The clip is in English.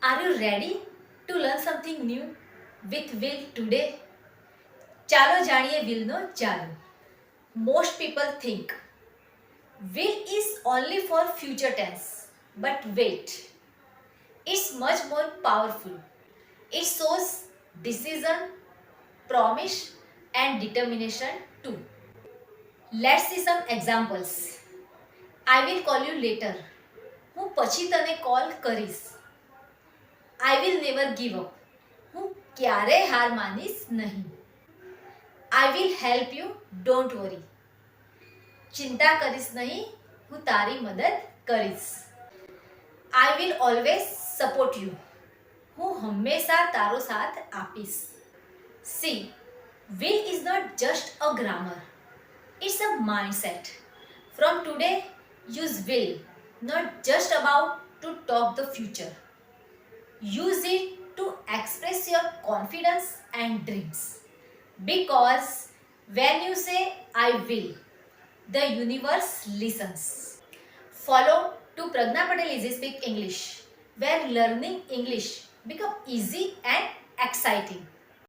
Are you ready to learn something new with Will today? ચાલો જાણીએ વિલનો જાદુ. Most people think will is only for future tense, but wait, it's much more powerful. It shows decision, promise, and determination too. Let's see some examples. I will call you later. હું પછી તને call કરીશ. I will never give up. હું ક્યારે હાર માનીશ નહીં. I will help you, don't worry. ચિંતા કરીશ નહીં, હું તારી મદદ કરીશ. I will always support you. હું હંમેશા તારો સાથ આપીશ. See, will is not just a grammar. It's a mindset. From today, use will not just about to talk the future. Use it to express your confidence and dreams. Because when you say I will, the universe listens. Follow to Pragna Patel Easy Speak English, where learning English become easy and exciting.